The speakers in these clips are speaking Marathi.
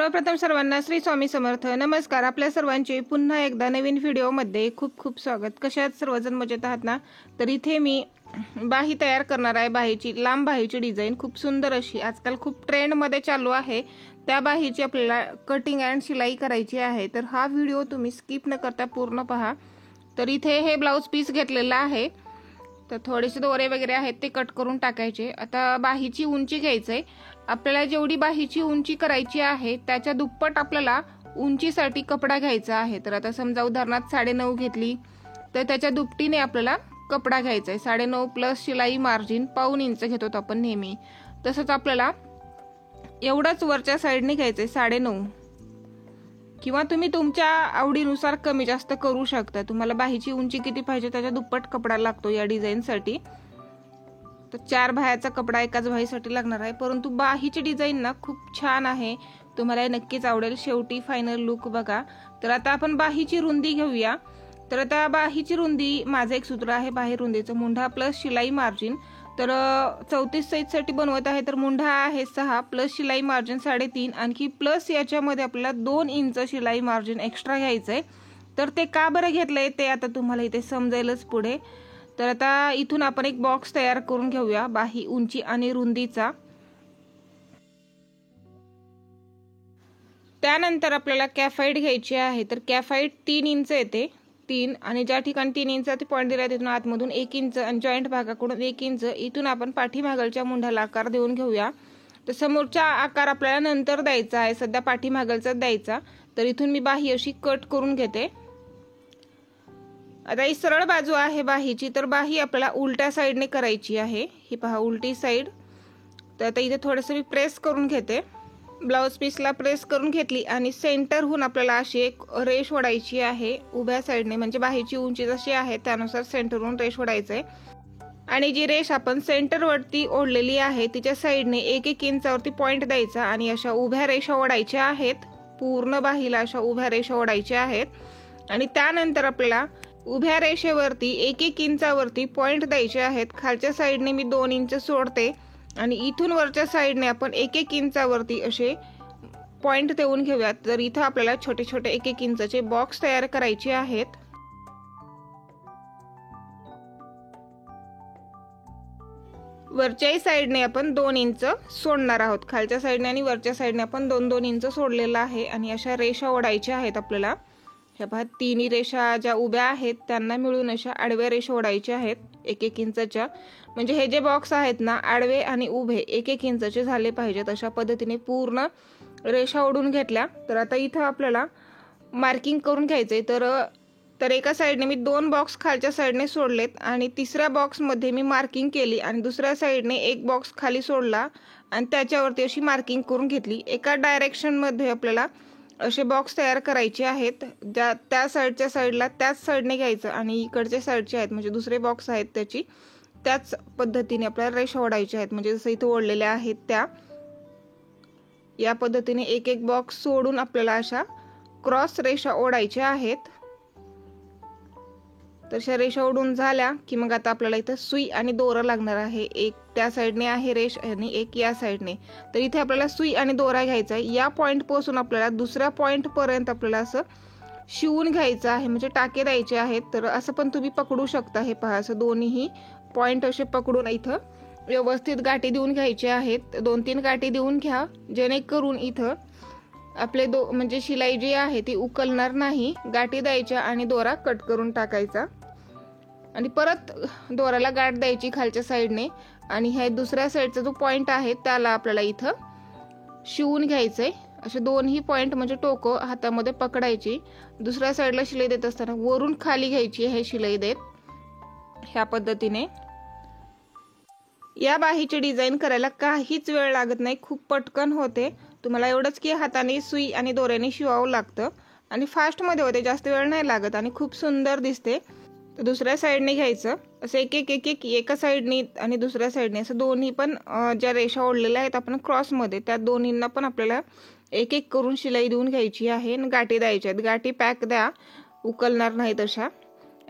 सर्वप्रथम सर्वांना श्री स्वामी समर्थ नमस्कार। आपल्या सर्वांचे पुन्हा एकदा नवीन व्हिडिओमध्ये खूप खूप स्वागत। कशात सर्वजण मजेत आहात ना? तर इथे मी बाही तयार करणार आहे। बाहीची लांब बाहीची डिझाइन खूप सुंदर अशी आजकाल खूप ट्रेंड मध्ये चालू आहे। त्या बाहीची आपल्याला कटिंग अँड शिलाई करायची आहे। तर हा व्हिडिओ तुम्ही स्किप न करता पूर्ण पहा। तर इथे हे ब्लाउज पीस घेतलेला आहे। तर थोडेसे दोरे वगैरे आहेत ते कट करून टाकायचे। आता बाहीची उंची घ्यायची आहे। आपल्याला जेवढी बाहीची उंची करायची आहे त्याच्या दुप्पट आपल्याला उंचीसाठी कपडा घ्यायचा आहे। तर आता समजा उदाहरणार्थ 9.5 घेतली तर त्याच्या दुपटीने आपल्याला कपडा घ्यायचा आहे। 9.5 प्लस शिलाई मार्जिन पाऊण इंच घेतो आपण नेहमी। तसंच आपल्याला एवढंच वरच्या साईडने घ्यायचंय 9.5 किंवा तुम्ही तुमच्या आवडीनुसार कमी जास्त करू शकता। तुम्हाला बाहीची उंची किती पाहिजे त्याच्या दुप्पट कपडा लागतो या डिझाइन साठी। तर 4 बाह्याचा कपडा एकाच बाहीसाठी लागणार आहे। परंतु बाहीची डिझाइन ना खूप छान आहे, तुम्हाला नक्कीच आवडेल। शेवटी फायनल लुक बघा। तर आता आपण बाहीची रुंदी घेऊया। तर आता बाहीची रुंदी माझं एक सूत्र आहे, बाही रुंदीचं मुंढा प्लस शिलाई मार्जिन। तर 34 साइज साठी बनवत आहे। तर मुंढा आहे 6 प्लस शिलाई मार्जिन 3.5 आणखी प्लस याच्यामध्ये आपल्याला 2 इंच शिलाई मार्जिन एक्स्ट्रा घ्यायचंय। तर ते का बरं घेतलंय ते आता तुम्हाला इथे समजेलच पुढे। तर आता इथून आपण एक बॉक्स तयार करून घेऊया बाही उंची आणि रुंदीचा। त्यानंतर आपल्याला कॅफाईट घ्यायची आहे। तर कॅफाईट 3 इंच येते 3 आणि ज्या ठिकाणी 3 इंच ते पॉइंट दिला तिथून आतमधून 1 इंच आणि जॉइंट भागाकडून 1 इंच इथून आपण पाठीमागलच्या मुंढ्याला आकार देऊन घेऊया। तर समोरचा आकार आपल्याला नंतर द्यायचा आहे, सध्या पाठीमागलचा द्यायचा। तर इथून मी बाही अशी कट करून घेते। आता ही सरळ बाजू आहे बाहीची, तर बाही आपल्याला उलट्या साइडने करायची आहे। ही पहा उलटी साइड। तर आता इथे थोडंसं मी प्रेस करून घेते, ब्लाउज पीसला प्रेस करून घेतली आणि सेंटरहून आपल्याला अशी एक रेष ओढायची आहे उभ्या साइडने। म्हणजे बाहीची उंची जशी आहे त्यानुसार सेंटरहून रेष ओढायचंय आणि जी रेष आपण सेंटरवरती ओढलेली आहे तिच्या साइडने 1-1 इंचावरती पॉइंट द्यायचा आणि अशा उभ्या रेषा ओढायच्या आहेत। पूर्ण बाहीला अशा उभ्या रेषा ओढायच्या आहेत आणि त्यानंतर आपल्याला उभ्या रेषेवरती 1-1 इंचावरती पॉइंट द्यायचे आहेत। खालच्या साइडने मी 2 इंच सोडते आणि इथून वरच्या साइडने आपण 1-1 इंचावरती असे पॉइंट देऊन घेऊयात। तर इथं आपल्याला छोटे छोटे 1-1 इंचाचे बॉक्स तयार करायचे आहेत। वरच्याही साइडने आपण 2 इंच सोडणार आहोत। खालच्या साइडने आणि वरच्या साइडने आपण 2-2 इंच सोडलेला आहे आणि अशा रेषा ओढायच्या आहेत आपल्याला। ह्या पहा तिन्ही रेषा ज्या उभ्या आहेत त्यांना मिळून अशा आडव्या रेषा ओढायच्या आहेत 1-1 इंचाच्या। म्हणजे हे जे बॉक्स आहेत ना आडवे आणि उभे 1-1 इंचाचे झाले पाहिजेत। अशा पद्धतीने पूर्ण रेषा ओढून घेतल्या। तर आता इथं आपल्याला मार्किंग करून घ्यायचंय। तर एका साइडने मी 2 बॉक्स खालच्या साइडने सोडलेत आणि तिसऱ्या बॉक्स मध्ये मी मार्किंग केली आणि दुसऱ्या साइडने एक बॉक्स खाली सोडला आणि त्याच्यावरती अशी मार्किंग करून घेतली। एका डायरेक्शन मध्ये आपल्याला असे बॉक्स तयार करायचे आहेत। त्या साइडच्या साइडला त्याच साइडने घ्यायचं आणि इकडच्या साइडचे आहेत म्हणजे दुसरे बॉक्स आहेत त्याची त्याच पद्धतीने आपल्याला रेषा ओढायच्या आहेत। म्हणजे जसं इथे ओढलेल्या आहेत त्या या पद्धतीने 1-1 बॉक्स सोडून आपल्याला अशा क्रॉस रेषा ओढायच्या आहेत। तशा रेषा ओढून झाल्या की मग आता आपल्याला इथं सुई आणि दोरा लागणार आहे। एक त्या साइडने आहे रेष आणि एक या साइडने। तर इथे आपल्याला सुई आणि दोरा घ्यायचा आहे। या पॉइंट पासून आपल्याला दुसऱ्या पॉइंट पर्यंत आपल्याला असं शिवून घ्यायचं आहे, म्हणजे टाके द्यायचे आहेत। तर असं पण तुम्ही पकडू शकता। हे पहा असं दोन्ही पॉइंट असे पकडून इथं व्यवस्थित गाठी देऊन घ्यायचे आहेत। 2-3 गाठी देऊन घ्या जेणेकरून इथं आपले म्हणजे शिलाई जी आहे ती उकलणार नाही। गाठी द्यायच्या आणि दोरा कट करून टाकायचा आणि परत दोऱ्याला गाठ द्यायची खालच्या साइडने आणि हे दुसऱ्या साइडचा जो पॉइंट आहे त्याला आपल्याला इथं शिवून घ्यायचंय। असे दोन्ही पॉइंट म्हणजे टोकं हातामध्ये पकडायची। दुसऱ्या साइडला शिलाई देत असताना वरून खाली घ्यायची आहे शिलाई देत। ह्या पद्धतीने या बाहीची डिझाइन करायला काहीच वेळ लागत नाही, खूप पटकन होते। तुम्हाला एवढंच की हाताने सुई आणि दोऱ्याने शिवावं लागतं आणि फास्ट मध्ये होते, जास्त वेळ नाही लागत आणि खूप सुंदर दिसते। तर दुसऱ्या साइडने घ्यायचं असं एक एका साइडने आणि दुसऱ्या साइडने असं दोन्ही पण ज्या रेषा ओढलेल्या आहेत आपण क्रॉस मध्ये त्या दोन्हींना पण आपल्याला 1-1 करून शिलाई देऊन घ्यायची आहे आणि गाठी द्यायच्या आहेत। गाठी पॅक द्या, उकलणार नाही तशा।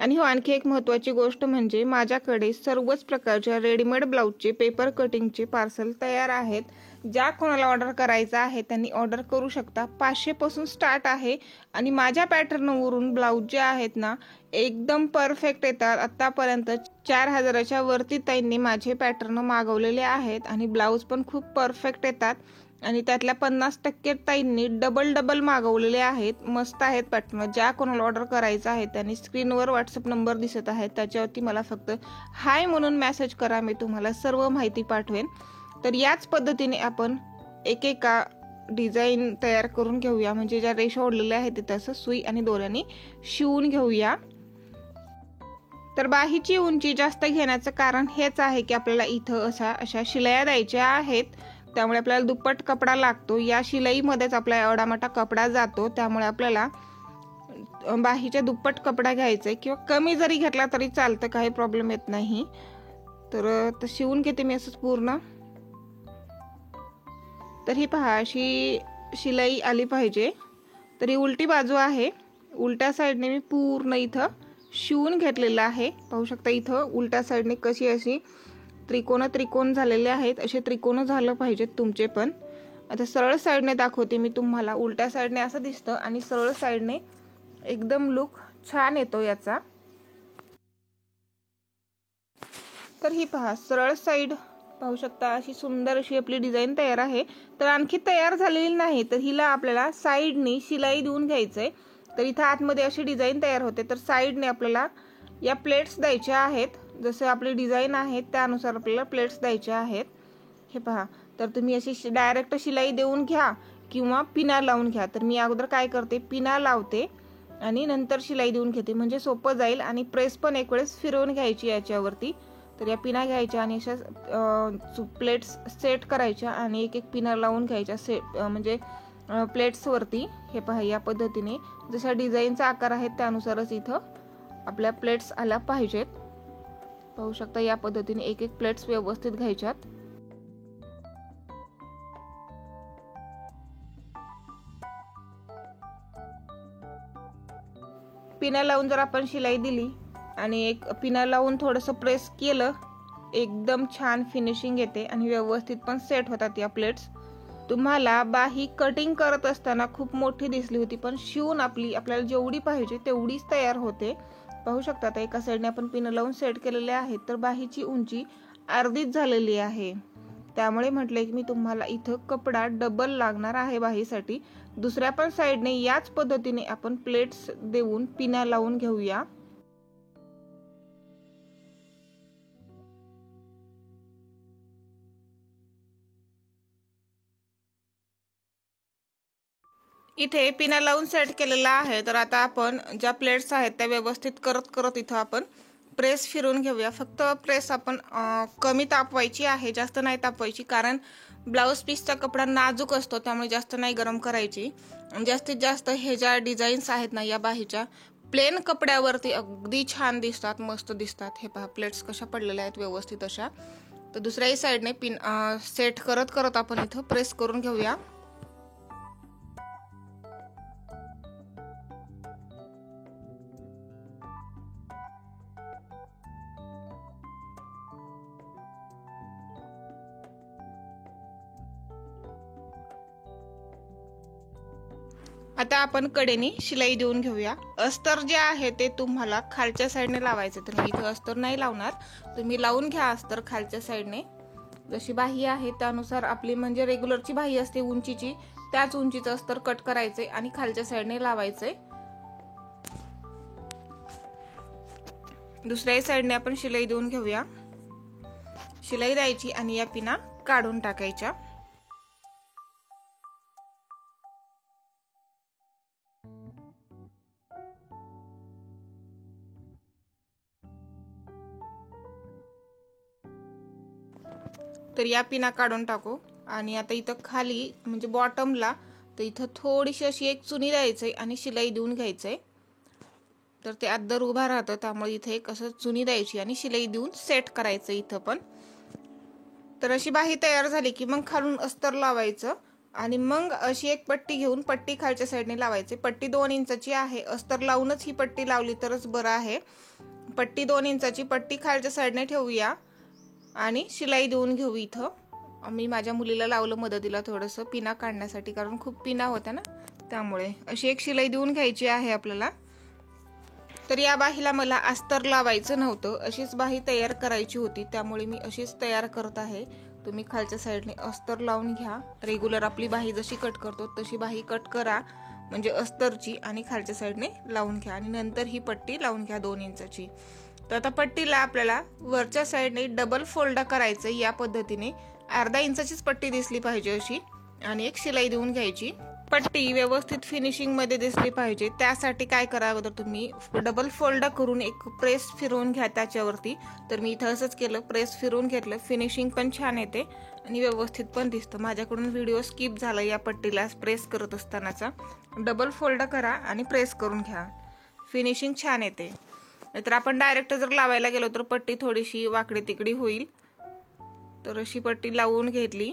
आणि हो, आणखी एक महत्त्वाची गोष्ट म्हणजे माझ्याकडे सर्वच प्रकारच्या रेडीमेड ब्लाऊजचे पेपर कटिंगचे पार्सल तयार आहेत. ज्या कोणाला ऑर्डर करायचा आहे त्यांनी ऑर्डर करू शकता. 500 पासून स्टार्ट आहे आणि माझ्या पॅटर्नवरून ब्लाऊज जे आहेत ना एकदम परफेक्ट येतात. आतापर्यंत 4000च्या वरती ताईंनी माझे पॅटर्न मागवलेले आहेत आणि ब्लाऊज पण खूप परफेक्ट येतात. आणि त्यातल्या 50% ताईंनी डबल मागवलेले आहेत. मस्त आहेत पॅटर्न. ज्या कोणाला ऑर्डर करायचं आहे त्यांनी स्क्रीनवर व्हॉट्सअप नंबर दिसत आहे त्याच्यावरती मला फक्त हाय म्हणून मेसेज करा, मी तुम्हाला सर्व माहिती पाठवेन. तर याच पद्धतीने आपण एकेका डिझाईन तयार करून घेऊया. म्हणजे ज्या रेषा ओढलेल्या आहेत ते तसं सुई आणि दोऱ्याने शिवून घेऊया. तर बाहीची उंची जास्त घेण्याचं कारण हेच आहे की आपल्याला इथं अशा शिलाया द्यायच्या आहेत. त्यामुळे आपल्याला दुप्पट कपडा लागतो. या शिलाईमध्येच आपला एवढा मोठा कपडा जातो. त्यामुळे आपल्याला बाहीच्या दुप्पट कपडा घ्यायचा आहे किंवा कमी जरी घेतला तरी चालतं, काही प्रॉब्लेम येत नाही. तर शिवून घेते मी असंच पूर्ण. तर ही पहा, अशी शिलाई आली पाहिजे. तर ही उलटी बाजू आहे. उलट्या साईडने मी पूर्ण इथं शिवून घेतलेलं आहे. पाहू शकता इथं उलट्या साईडने कशी अशी त्रिकोण झालेले आहेत. असे त्रिकोण झालं पाहिजेत तुमचे पण. आता सरळ साईडने दाखवते मी तुम्हाला. उलट्या साईडने असं दिसतं आणि सरळ साईडने एकदम लुक छान येतो याचा. तर ही पहा, सरळ साईड पाहू शकता. अशी सुंदर अशी आपली डिझाईन तयार आहे. तर आणखी तयार झालेली नाही, तर हिला आपल्याला साईडने शिलाई देऊन घ्यायचंय. तर इथं आतमध्ये अशी डिझाईन तयार होते. तर साईडने आपल्याला या प्लेट्स द्यायच्या आहेत. जसे आपली डिझाईन आहे त्यानुसार आपल्याला प्लेट्स द्यायच्या आहेत. हे पहा, तर तुम्ही अशी डायरेक्ट शिलाई देऊन घ्या किंवा पिना लावून घ्या. तर मी अगोदर काय करते, पिना लावते आणि नंतर शिलाई देऊन घेते, म्हणजे सोपं जाईल. आणि प्रेस पण एक वेळेस फिरवून घ्यायची याच्यावरती. तर या पिना घ्यायच्या आणि अशा प्लेट्स सेट करायच्या आणि एक पिना लावून घ्यायच्या म्हणजे प्लेट्सवरती. हे पहा, या पद्धतीने जशा डिझाईनचा आकार आहे त्यानुसारच इथं आपल्या प्लेट्स आल्या पाहिजेत. पाहू शकता या पद्धतीने एक प्लेट्स व्यवस्थित घ्यायच्यात. पिना लावून जर आपण शिलाई दिली आणि एक पिना लावून थोडंसं प्रेस केलं, एकदम छान फिनिशिंग येते आणि व्यवस्थित पण सेट होतात या प्लेट्स. तुम्हाला बाही कटिंग करत असताना खूप मोठी दिसली होती, पण शिवून आपल्याला जेवढी पाहिजे तेवढीच तयार होते. पाहू शकता आता एका साईडने आपण पिन लावून सेट केलेले आहेत. तर बाहीची उंची अर्धीच झालेली आहे. त्यामुळे म्हटले की मी तुम्हाला इथं कपडा डबल लागणार आहे बाहीसाठी. दुसऱ्या पण साईडने याच पद्धतीने आपण प्लेट्स देऊन पिना लावून घेऊया. इथे पिना लावून सेट केलेला आहे. तर आता आपण ज्या प्लेट्स आहेत त्या व्यवस्थित करत इथं आपण प्रेस फिरून घेऊया. फक्त प्रेस आपण कमी तापवायची आहे, जास्त नाही तापवायची, कारण ब्लाऊज पीसचा कपडा नाजूक असतो त्यामुळे जास्त नाही गरम करायची. जास्तीत जास्त हे ज्या डिझाईन्स आहेत ना या बाहीच्या प्लेन कपड्यावरती अगदी छान दिसतात, मस्त दिसतात. हे पहा प्लेट्स कशा पडलेल्या आहेत व्यवस्थित अशा. तर दुसऱ्याही साईडने पिन सेट करत आपण इथं प्रेस करून घेऊया. आता आपण कडेने शिलाई देऊन घेऊया. अस्तर जे आहे ते तुम्हाला खालच्या साईडने लावायचं. तर मी इथं अस्तर नाही लावणार, तुम्ही लावून घ्या अस्तर खालच्या साईडने. जशी बाही आहे त्यानुसार आपली म्हणजे रेग्युलरची बाही असते उंचीची, त्याच उंचीचं अस्तर कट करायचंय आणि खालच्या साईडने लावायचंय. दुसऱ्याही साईडने आपण शिलाई देऊन घेऊया. शिलाई द्यायची आणि या पिना काढून टाकायच्या. तर या पिना काढून टाकू आणि आता इथं खाली म्हणजे बॉटमला तर इथं थोडीशी अशी एक चुनी द्यायचंय आणि शिलाई देऊन घ्यायचंय. तर ते अद्दर उभा राहतं त्यामुळे इथे एक असं चुनी द्यायची आणि शिलाई देऊन सेट करायचं इथं पण. तर अशी बाही तयार झाली की मग खालून अस्तर लावायचं आणि मग अशी एक पट्टी घेऊन पट्टी खालच्या साईडने लावायची। पट्टी 2 इंचाची आहे, अस्तर लावूनच ही पट्टी लावली तरच बरं आहे। पट्टी 2 इंचाची पट्टी खालच्या साईडने ठेवूया आणि शिलाई देऊन घेऊ। इथं मी माझ्या मुलीला लावलं मदतीला थोडंसं पिना काढण्यासाठी, कारण खूप पिना होत्या ना, त्यामुळे अशी एक शिलाई देऊन घ्यायची आहे आपल्याला। तर या बाहीला मला अस्तर लावायचं नव्हतं, अशीच बाही तयार करायची होती, त्यामुळे मी अशीच तयार करत आहे। तुम्ही खालच्या साईडने अस्तर लावून घ्या। रेग्युलर आपली बाही जशी कट करतो तशी बाही कट करा, म्हणजे अस्तरची, आणि खालच्या साईडने लावून घ्या आणि नंतर ही पट्टी लावून घ्या 2 इंचाची। तर आता पट्टीला आपल्याला वरच्या साईडने डबल फोल्ड करायचं या पद्धतीने। अर्धा इंचाचीच पट्टी दिसली पाहिजे अशी, आणि एक शिलाई देऊन घ्यायची। पट्टी व्यवस्थित फिनिशिंग मध्ये दिसली पाहिजे, त्यासाठी काय करावं, तर तुम्ही डबल फोल्ड करून एक प्रेस फिरवून घ्या त्याच्यावरती। तर मी इथं असंच केलं, प्रेस फिरवून घेतलं, फिनिशिंग पण छान येते आणि व्यवस्थित पण दिसतं। माझ्याकडून व्हिडिओ स्किप झाला या पट्टीला प्रेस करत असतानाचा। डबल फोल्ड करा आणि प्रेस करून घ्या, फिनिशिंग छान येते। नाहीतर आपण डायरेक्ट जर लावायला गेलो तर पट्टी थोडीशी वाकडी तिकडी होईल। तर अशी पट्टी लावून घेतली।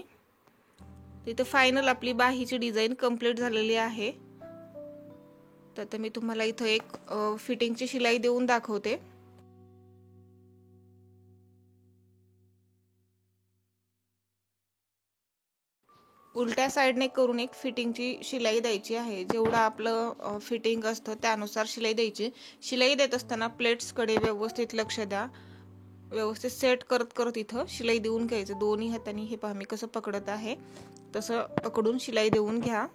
तिथे फायनल आपली बाहीची डिझाइन कंप्लीट झालेली आहे। तर आता मी तुम्हाला इथं एक फिटिंगची शिलाई देऊन दाखवते। उलट्या साइडने करून एक फिटिंगची शिलाई द्यायची आहे। जेवढा आपलं फिटिंग असतं त्यानुसार शिलाई द्यायची। शिलाई देत असताना प्लेट्सकडे व्यवस्थित लक्ष द्या, व्यवस्थित सेट करत करत इथं शिलाई देऊन घ्यायचं। दोन्ही हातांनी हे पहा मी कसं पकडत आहे, तसं पकडून शिलाई देऊन घ्या।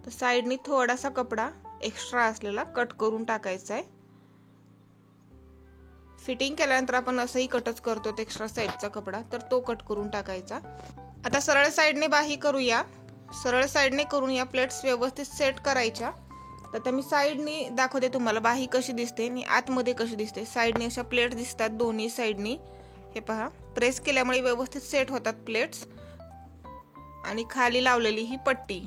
तर साइडनी थोडासा कपडा एक्स्ट्रा असलेला कट करून टाकायचा आहे। फिटिंग केल्यानंतर आपण असंही कटच करतो एक्स्ट्रा साइडचा कपडा, तर तो कट करून टाकायचा। आता सरळ साइडने बाही करूया। सरळ साइडने करून या प्लेट्स व्यवस्थित सेट करायच्या। तर आता मी साइडनी दाखवते तुम्हाला बाही कशी दिसते आणि आतमध्ये कशी दिसते। साइडने अशा प्लेट दिसतात दोन्ही साइडनी, हे पहा प्रेस केल्यामुळे व्यवस्थित सेट होतात प्लेट्स। आणि खाली लावलेली ही पट्टी,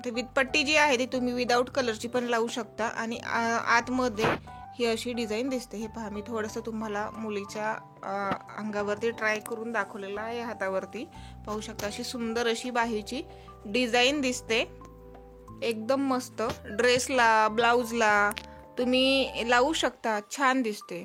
तर पट्टी जी आहे ती तुम्ही विदाउट कलरची पण लावू शकता। आणि आतमध्ये ही अशी डिझाइन दिसते। हे पहा मी थोडंसं तुम्हाला मुलीच्या अंगावरती ट्राय करून दाखवलेलं आहे, हातावरती पाहू शकता। अशी सुंदर अशी बाहीची डिझाइन दिसते, एकदम मस्त। ड्रेसला ब्लाउजला तुम्ही लावू शकता, छान दिसते।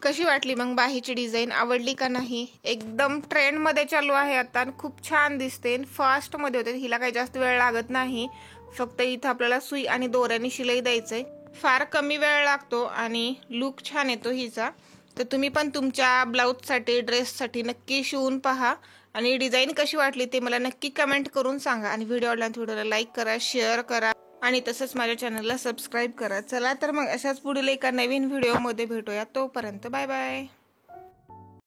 कशी वाटली मग बाहीची डिझाइन, आवडली का नाही? एकदम ट्रेंड मध्ये चालू आहे आता, खूप छान दिसते, फास्ट मध्ये होते। हिला काही जास्त वेळ लागत नाही, फक्त इथं आपल्याला सुई आणि दोऱ्याने शिलाई द्यायचंय। फार कमी वेळ लागतो आणि लुक छान येतो हिचा। तर तुम्ही पण तुमच्या ब्लाउजसाठी ड्रेससाठी नक्की शिवून पहा आणि डिझाइन कशी वाटली ते मला नक्की कमेंट करून सांगा। आणि व्हिडिओला लाईक करा, शेअर करा आणि तसंच माझ्या चॅनलला सबस्क्राईब करा। चला तर मग अशाच पुढील एका नवीन व्हिडिओमध्ये भेटूया, तोपर्यंत बाय बाय।